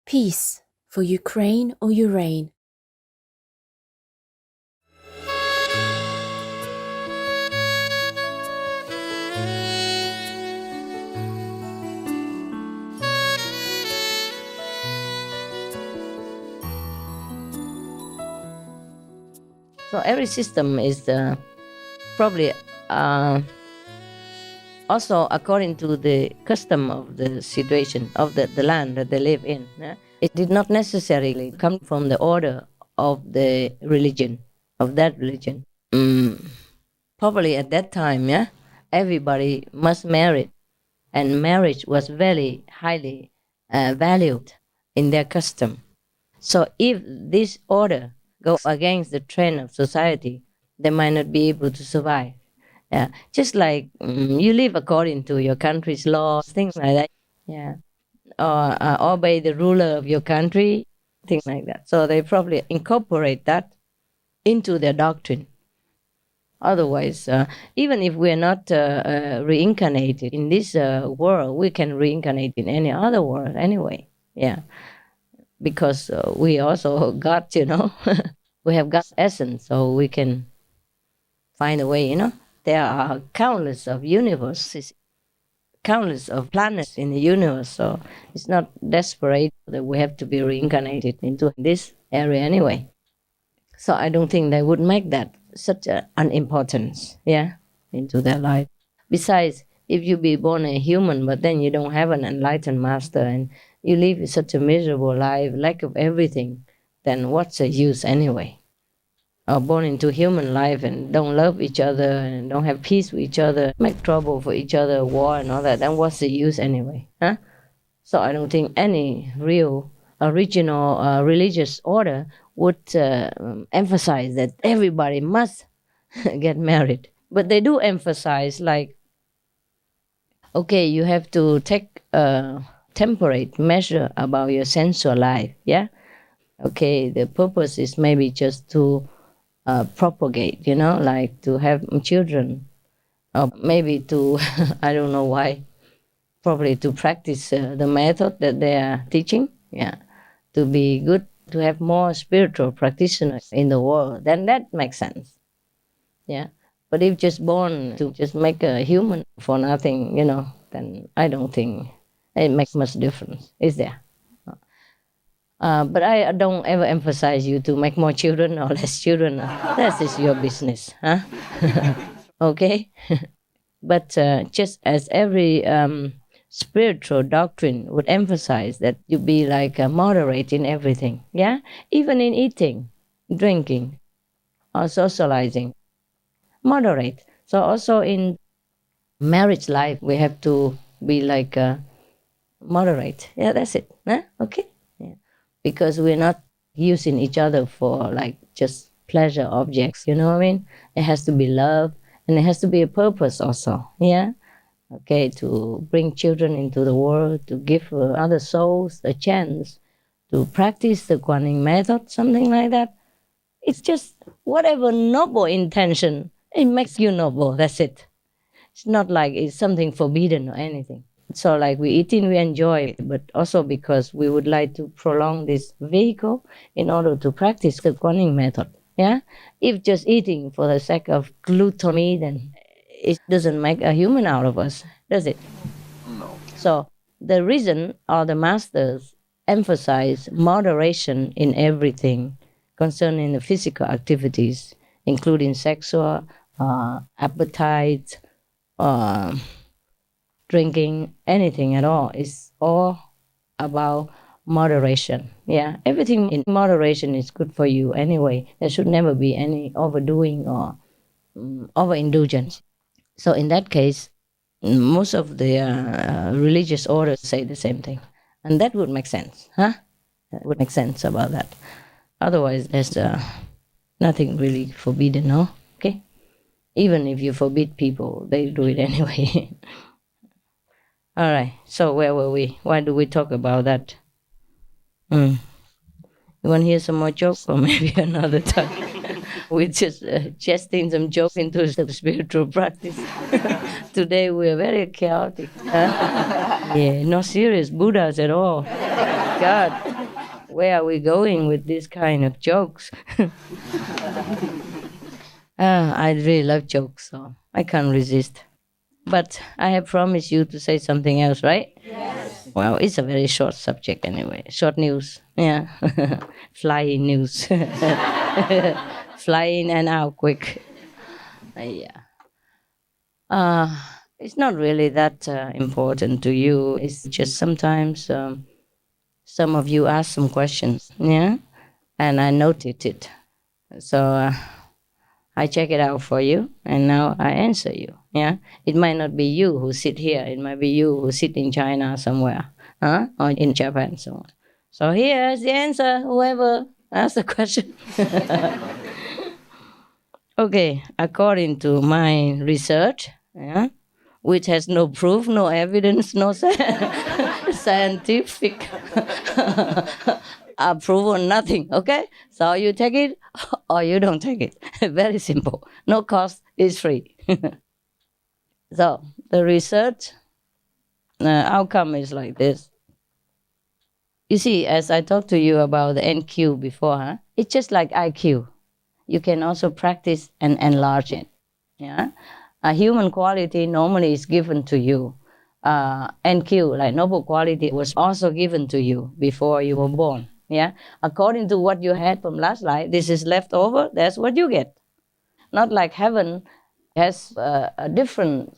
Peace for Ukraine or Ukraine. So every system is probably also according to the custom of the situation of the land that they live in. It did not necessarily come from the order of the religion, of that religion. Probably at that time, everybody must marry, and marriage was very highly valued in their custom. So if this order go against the trend of society, they might not be able to survive. Yeah, just like you live according to your country's laws, things like that. Yeah, or obey the ruler of your country, things like that. So they probably incorporate that into their doctrine. Otherwise, even if we're not reincarnated in this world, we can reincarnate in any other world anyway. Yeah, because we also got, we have got essence, so we can find a way. There are countless of universes, countless of planets in the universe, so it's not desperate that we have to be reincarnated into this area anyway. So I don't think they would make that such an importance, into their life. Besides, if you be born a human, but then you don't have an enlightened master and you live such a miserable life, lack of everything, then what's the use anyway? Or born into human life and don't love each other and don't have peace with each other, make trouble for each other, war and all that, then what's the use anyway? Huh? So I don't think any real original religious order would emphasize that everybody must get married. But they do emphasize, like, okay, you have to take a temperate measure about your sensual life, yeah? Okay, the purpose is maybe just to propagate, like to have children, or maybe to, I don't know why, probably to practice the method that they are teaching, to be good, to have more spiritual practitioners in the world, then that makes sense, yeah. But if just born to just make a human for nothing, then I don't think it makes much difference, is there? But I don't ever emphasize you to make more children or less children. That is your business, huh? Okay? But just as every spiritual doctrine would emphasize that you be like moderate in everything, yeah? Even in eating, drinking, or socializing, moderate. So also in marriage life, we have to be like moderate. Yeah, that's it. Huh? Okay? Yeah. Because we're not using each other for like just pleasure objects, you know what I mean? It has to be love and it has to be a purpose also. Yeah? Okay, to bring children into the world, to give other souls a chance to practice the Guanyin method, something like that. It's just whatever noble intention, it makes you noble, that's it. It's not like it's something forbidden or anything. So like we eating, we enjoy it, but also because we would like to prolong this vehicle in order to practice the Guanyin method. Yeah? If just eating for the sake of gluttony, then it doesn't make a human out of us, does it? No. So the reason or the masters emphasize moderation in everything concerning the physical activities, including sexual, appetite, drinking, anything at all, is all about moderation. Yeah, everything in moderation is good for you anyway. There should never be any overdoing or overindulgence. So in that case, most of the religious orders say the same thing, and that would make sense, huh? That would make sense about that. Otherwise, there's nothing really forbidden, no? Okay, even if you forbid people, they do it anyway. All right. So where were we? Why do we talk about that? You want to hear some more jokes, or maybe another time? We just jesting some jokes into the spiritual practice. Today we are very chaotic. Huh? Yeah, not serious Buddhas at all. God. where are we going with this kind of jokes? I really love jokes, so I can't resist. But I have promised you to say something else, right? Yes. Well, it's a very short subject anyway. Short news. Yeah. Flying news. Flying and out quick. Yeah. Uh, it's not really that important to you. It's just sometimes some of you ask some questions. Yeah. And I noted it. So I check it out for you, and now I answer you. Yeah, it might not be you who sit here. It might be you who sit in China somewhere, huh? Or in Japan somewhere. So here's the answer. Whoever asked the question. Okay, according to my research, yeah, which has no proof, no evidence, no scientific approval, nothing. Okay, so you take it or you don't take it. Very simple. No cost, is free. So the research outcome is like this. You see, as I talked to you about the NQ before, huh? It's just like IQ. You can also practice and enlarge it. Yeah, a human quality normally is given to you. NQ, like noble quality, was also given to you before you were born. Yeah, according to what you had from last life, this is left over. That's what you get. Not like heaven has a different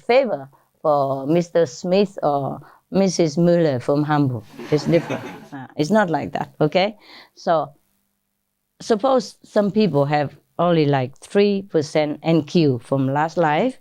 favor for Mr. Smith or Mrs. Müller from Hamburg. It's different. It's not like that. Okay, so suppose some people have only like 3% NQ from last life.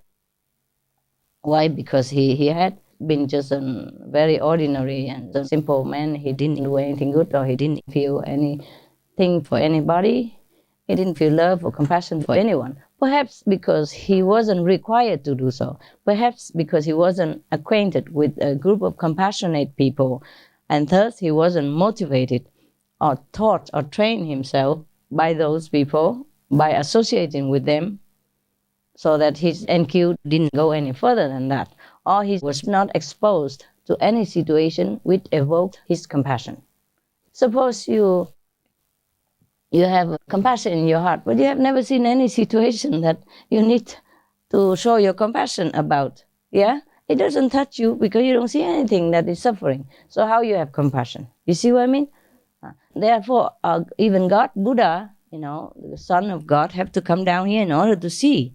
Why? Because he had been just a very ordinary and a simple man. He didn't do anything good, or he didn't feel anything for anybody. He didn't feel love or compassion for anyone. Perhaps because he wasn't required to do so. Perhaps because he wasn't acquainted with a group of compassionate people, and thus he wasn't motivated or taught or trained himself by those people, by associating with them, so that his NQ didn't go any further than that, or he was not exposed to any situation which evoked his compassion. Suppose you have compassion in your heart, but you have never seen any situation that you need to show your compassion about. Yeah? It doesn't touch you because you don't see anything that is suffering. So how you have compassion? You see what I mean? Therefore, even God, Buddha, the Son of God, have to come down here in order to see.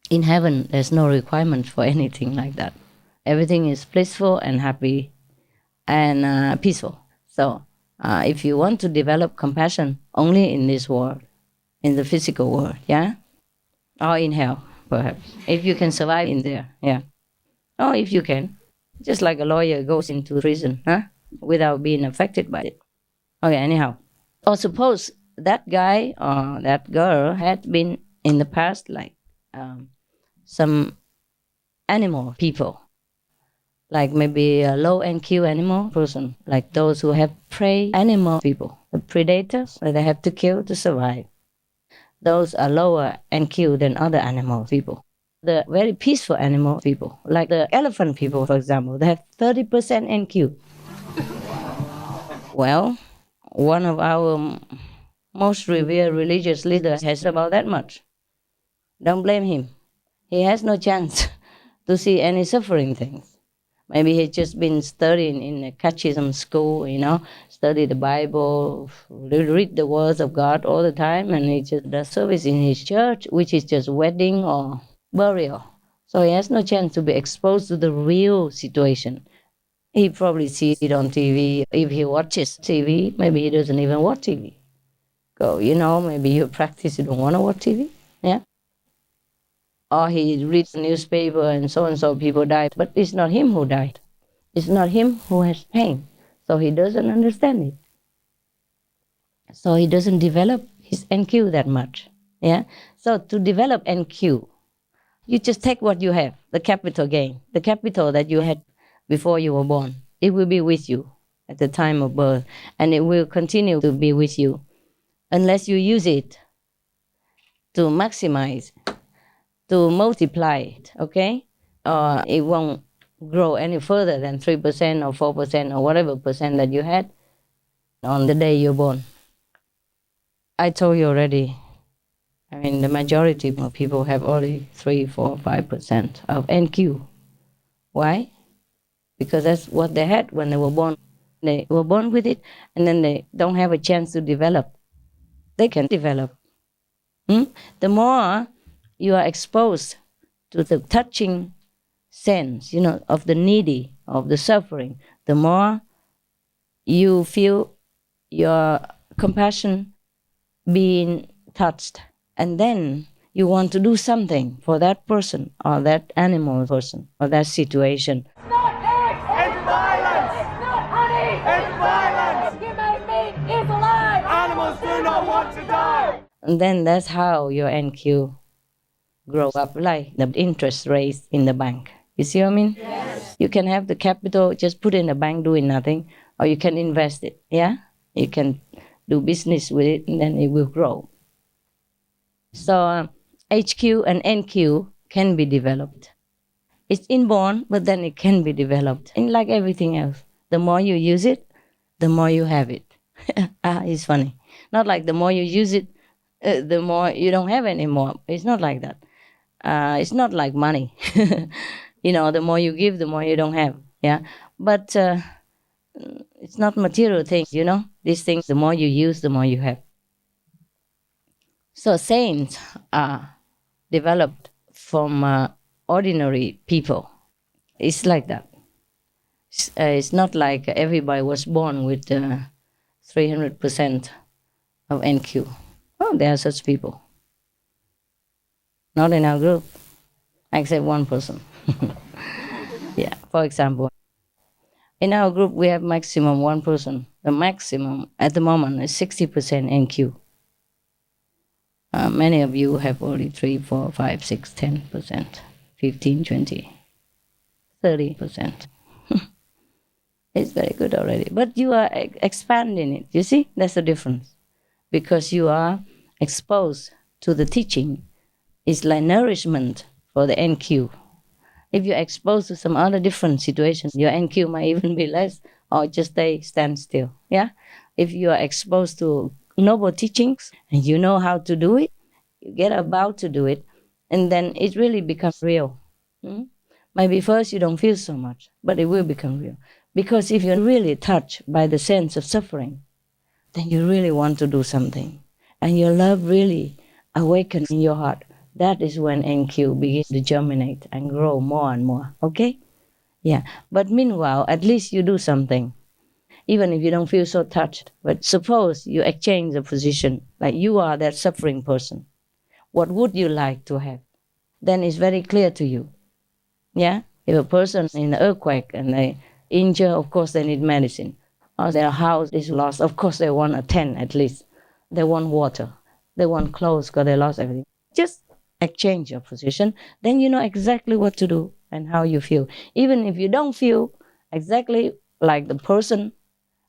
In heaven, there's no requirement for anything like that. Everything is blissful and happy and peaceful. So if you want to develop compassion only in this world, in the physical world, yeah? Or in hell, perhaps. If you can survive in there, yeah. Or if you can. Just like a lawyer goes into prison, huh? Without being affected by it. Okay, anyhow. Or suppose that guy or that girl had been in the past like some animal people, like maybe a low NQ animal person, like those who have prey animal people, the predators that they have to kill to survive. Those are lower NQ than other animal people. The very peaceful animal people, like the elephant people, for example, they have 30% NQ. Well, one of our most revered religious leaders has about that much. Don't blame him. He has no chance to see any suffering things. Maybe he's just been studying in a catechism school, study the Bible, read the words of God all the time, and he just does service in his church, which is just wedding or burial. So he has no chance to be exposed to the real situation. He probably sees it on TV. If he watches TV, maybe he doesn't even watch TV. Maybe you practice, you don't want to watch TV. Yeah. Or he reads the newspaper and so people died, but it's not him who died. It's not him who has pain. So he doesn't understand it. So he doesn't develop his NQ that much. Yeah. So to develop NQ, you just take what you have, the capital gain, the capital that you had before you were born. It will be with you at the time of birth, and it will continue to be with you unless you use it to maximize, to multiply it, okay? It won't grow any further than 3% or 4% or whatever percent that you had on the day you're born. I told you already. I mean, the majority of people have only 3, 4, 5% of NQ. Why? Because that's what they had when they were born. They were born with it, and then they don't have a chance to develop. They can develop. The more you are exposed to the touching sense, of the needy, of the suffering, the more you feel your compassion being touched. And then you want to do something for that person or that animal person or that situation. It's not eggs! It's violence! It's not honey! It's violence! Human meat is alive! Animals do not want to die! And then that's how your NQ grows up, like the interest rates in the bank. You see what I mean? Yes. You can have the capital, just put in the bank doing nothing, or you can invest it. Yeah? You can do business with it, and then it will grow. So HQ and NQ can be developed. It's inborn, but then it can be developed. And like everything else, the more you use it, the more you have it. It's funny. Not like the more you use it, the more you don't have anymore. It's not like that. It's not like money. The more you give, the more you don't have. Yeah, but it's not material things. These things. The more you use, the more you have. So saints are developed from ordinary people. It's like that. It's not like everybody was born with 300% of NQ. Oh, there are such people. Not in our group, except one person. Yeah, for example, in our group we have maximum one person. The maximum at the moment is 60% NQ. Many of you have only 3, 4, 5, 6, 10%, 15, 20, 30%. It's very good already. But you are expanding it. You see, that's the difference. Because you are exposed to the teaching. It's like nourishment for the NQ. If you're exposed to some other different situations, your NQ might even be less or just stand still. Yeah? If you are exposed to noble teachings and you know how to do it, you get about to do it, and then it really becomes real. Maybe first you don't feel so much, but it will become real. Because if you're really touched by the sense of suffering, then you really want to do something. And your love really awakens in your heart. That is when NQ begins to germinate and grow more and more. Okay? Yeah. But meanwhile, at least you do something. Even if you don't feel so touched. But suppose you exchange the position, like you are that suffering person. What would you like to have? Then it's very clear to you. Yeah? If a person in an earthquake and they injure, of course they need medicine. Or their house is lost, of course they want a tent at least. They want water. They want clothes because they lost everything. Just exchange your position. Then you know exactly what to do and how you feel. Even if you don't feel exactly like the person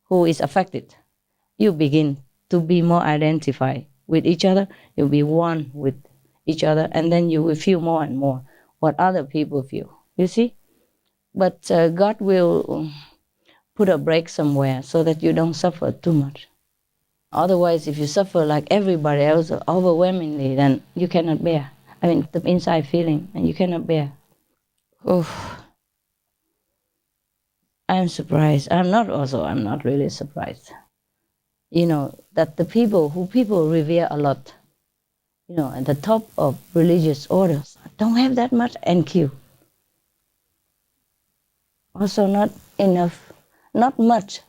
who is affected, you begin to be more identified with each other. You'll be one with each other, and then you will feel more and more what other people feel. You see? But God will put a break somewhere so that you don't suffer too much. Otherwise, if you suffer like everybody else overwhelmingly, then you cannot bear. I mean, the inside feeling, and you cannot bear. Oof. I'm surprised. I'm not really surprised. That the people who people revere a lot, at the top of religious orders, don't have that much NQ. Also not enough, not much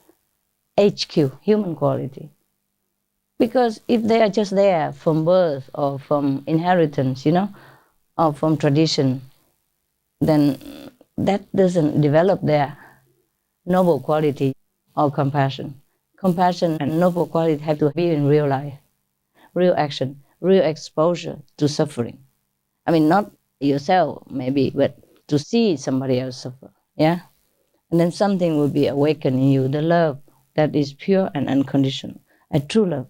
HQ, human quality. Because if they are just there from birth or from inheritance, or from tradition, then that doesn't develop their noble quality or compassion. Compassion and noble quality have to be in real life, real action, real exposure to suffering. I mean, not yourself maybe, but to see somebody else suffer. Yeah? And then something will be awakened in you, the love that is pure and unconditional, a true love.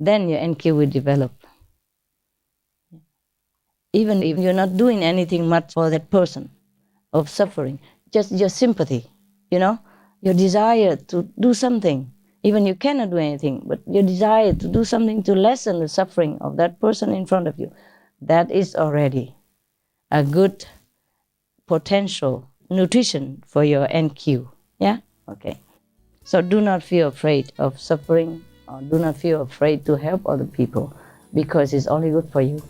Then your NQ will develop. Even if you're not doing anything much for that person, of suffering, just your sympathy, your desire to do something. Even you cannot do anything, but your desire to do something to lessen the suffering of that person in front of you, that is already a good potential nutrition for your NQ. Yeah? Okay. So do not feel afraid of suffering, or do not feel afraid to help other people, because it's only good for you.